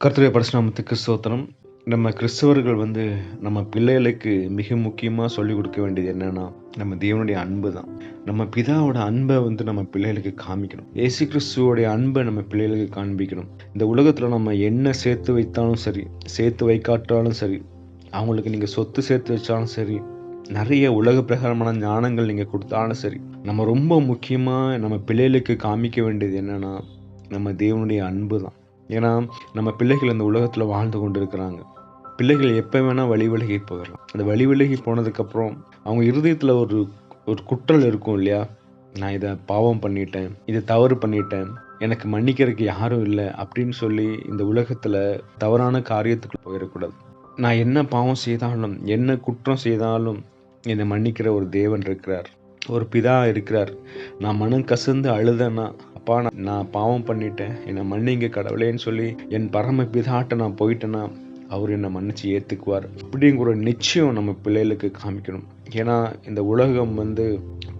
கர்த்தருடைய பரிசுநாமத்துக்கு ஸ்தோத்திரம். நம்ம கிறிஸ்தவர்கள் நம்ம பிள்ளைகளுக்கு மிக முக்கியமா சொல்லிக் கொடுக்க வேண்டியது என்னன்னா, நம்ம தேவனுடைய அன்பு தான். நம்ம பிதாவோட அன்பை நம்ம பிள்ளைகளுக்கு காமிக்கணும். இயேசு கிறிஸ்துவோடைய அன்பை நம்ம பிள்ளைகளுக்கு காண்பிக்கணும். இந்த உலகத்துல நம்ம என்ன சேர்த்து வைத்தாலும் சரி, சேர்த்து வைக்காட்டாலும் சரி, அவங்களுக்கு நீங்க சொத்து சேர்த்து வச்சாலும் சரி, நிறைய உலக பிரகாரமான ஞானங்கள் நீங்க கொடுத்தாலும் சரி, நம்ம ரொம்ப முக்கியமா நம்ம பிள்ளைகளுக்கு காமிக்க வேண்டியது என்னன்னா, நம்ம தேவனுடைய அன்பு தான். ஏன்னா நம்ம பிள்ளைகள் இந்த உலகத்தில் வாழ்ந்து கொண்டு இருக்கிறாங்க. பிள்ளைகள் எப்போ வேணால் வழி விலகி போயிடலாம். அந்த வழி விலகி போனதுக்கப்புறம் அவங்க இருதயத்தில் ஒரு ஒரு குற்றல் இருக்கும் இல்லையா? நான் இதை பாவம் பண்ணிட்டேன், இதை தவறு பண்ணிட்டேன், எனக்கு மன்னிக்கிறதுக்கு யாரும் இல்லை அப்படின்னு சொல்லி இந்த உலகத்தில் தவறான காரியத்துக்கு போயிடக்கூடாது. நான் என்ன பாவம் செய்தாலும், என்ன குற்றம் செய்தாலும் என்னை மன்னிக்கிற ஒரு தேவன் இருக்கிறார், ஒரு பிதா இருக்கிறார். நான் மனம் கசந்து அழுதேன்னா, அப்பா நான் பாவம் பண்ணிட்டேன், என்னை மன்னிங்க கடவுளேன்னு சொல்லி என் பரம பிதாட்ட நான் போயிட்டேன்னா அவர் என்னை மன்னிச்சு ஏற்றுக்குவார். அப்படிங்கிற ஒரு நிச்சயம் நம்ம பிள்ளைகளுக்கு காமிக்கணும். ஏன்னா இந்த உலகம்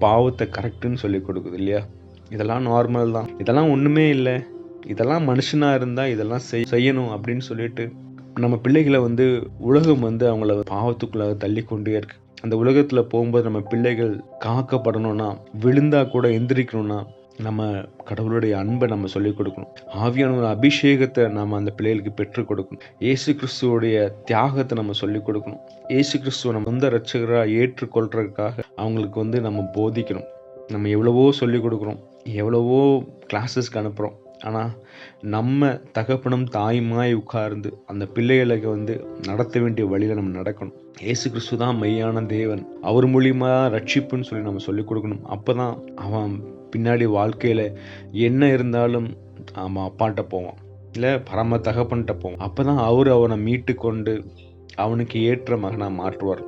பாவத்தை கரெக்டுன்னு சொல்லி கொடுக்குது இல்லையா? இதெல்லாம் நார்மல் தான், இதெல்லாம் ஒன்றுமே இல்லை, இதெல்லாம் மனுஷனாக இருந்தால் இதெல்லாம் செய்யணும் அப்படின்னு சொல்லிட்டு நம்ம பிள்ளைகளை உலகம் அவங்கள பாவத்துக்குள்ளாக தள்ளி கொண்டே இருக்கு. அந்த உலகத்தில் போகும்போது நம்ம பிள்ளைகள் காக்கப்படணும்னா, விழுந்தா கூட எந்திரிக்கணும்னா, நம்ம கடவுளுடைய அன்பை நம்ம சொல்லிக் கொடுக்கணும். ஆவியான ஒரு அபிஷேகத்தை நம்ம அந்த பிள்ளைகளுக்கு பெற்றுக் கொடுக்கணும். இயேசு கிறிஸ்துவோடைய தியாகத்தை நம்ம சொல்லிக் கொடுக்கணும். இயேசு கிறிஸ்துவ நம்ம சொந்த ரட்சகராக ஏற்றுக்கொள்றதுக்காக அவங்களுக்கு நம்ம போதிக்கணும். நம்ம எவ்வளவோ சொல்லிக் கொடுக்குறோம், எவ்வளவோ கிளாஸஸ்க்கு அனுப்புகிறோம். ஆனால் நம்ம தகப்பனும் தாயுமாய் உட்கார்ந்து அந்த பிள்ளைகளுக்கு நடத்த வேண்டிய வழியில் நம்ம நடக்கணும். இயேசு கிறிஸ்து தான் மெய்யான தேவன், அவர் மூலியமா ரட்சிப்புன்னு சொல்லி நம்ம சொல்லிக் கொடுக்கணும். அப்போ தான் அவன் பின்னாடி வாழ்க்கையில் என்ன இருந்தாலும் அவன் அப்பாட்ட போவான், இல்லை பரம தகப்பன்கிட்ட போவான். அப்போ தான் அவனை மீட்டு கொண்டு அவனுக்கு ஏற்ற மகனாக மாற்றுவார்.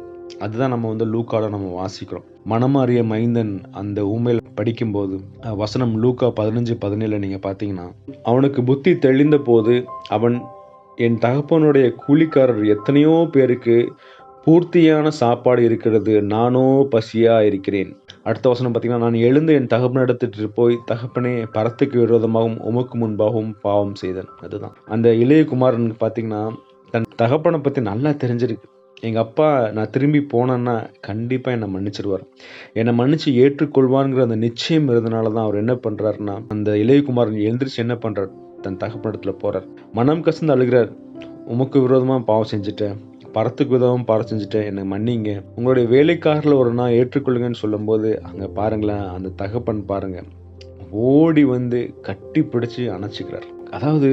அதுதான் நம்ம லூக்கால நம்ம வாசிக்கிறோம். மனமாறிய மைந்தன் அந்த ஊமையில் படிக்கும்போது வசனம் லூக்கா 15:17 நீங்கள் பார்த்தீங்கன்னா, அவனுக்கு புத்தி தெளிந்த போது அவன், என் தகப்பனுடைய கூலிக்காரர் எத்தனையோ பேருக்கு பூர்த்தியான சாப்பாடு இருக்கிறது, நானோ பசியா இருக்கிறேன். அடுத்த வசனம் பார்த்தீங்கன்னா, நான் எழுந்து என் தகப்பனிடத்திற்கு போய், தகப்பனே பரத்துக்கு விரோதமாகவும் உமக்கு முன்பாகவும் பாவம் செய்தேன். அதுதான் அந்த இளைய குமாரனுக்கு பார்த்தீங்கன்னா, தன் தகப்பனை பற்றி நல்லா தெரிஞ்சிருக்கு. எங்கள் அப்பா நான் திரும்பி போனேன்னா கண்டிப்பாக என்னை மன்னிச்சிடுவார், என்னை மன்னிச்சு ஏற்றுக்கொள்வாருங்கிற அந்த நிச்சயம் இருந்தனால தான் அவர் என்ன பண்ணுறாருன்னா, அந்த இளையகுமாரன் எழுந்திரிச்சு என்ன பண்ணுறார், தன் தகப்பனிடத்தில் போகிறார். மனம் கசந்து அழுகிறார். உமக்கு விரோதமாக பாவம் செஞ்சுட்டேன், பரத்துக்கு விரோதமாக பாவம் செஞ்சுட்டேன், என்னை மன்னிங்க, உங்களுடைய வேலைக்காரில் ஒரு நாள் ஏற்றுக்கொள்ளுங்கன்னு சொல்லும்போது அங்கே பாருங்களேன், அந்த தகப்பன் பாருங்கள் ஓடி கட்டி பிடிச்சி அணைச்சிக்கிறார். அதாவது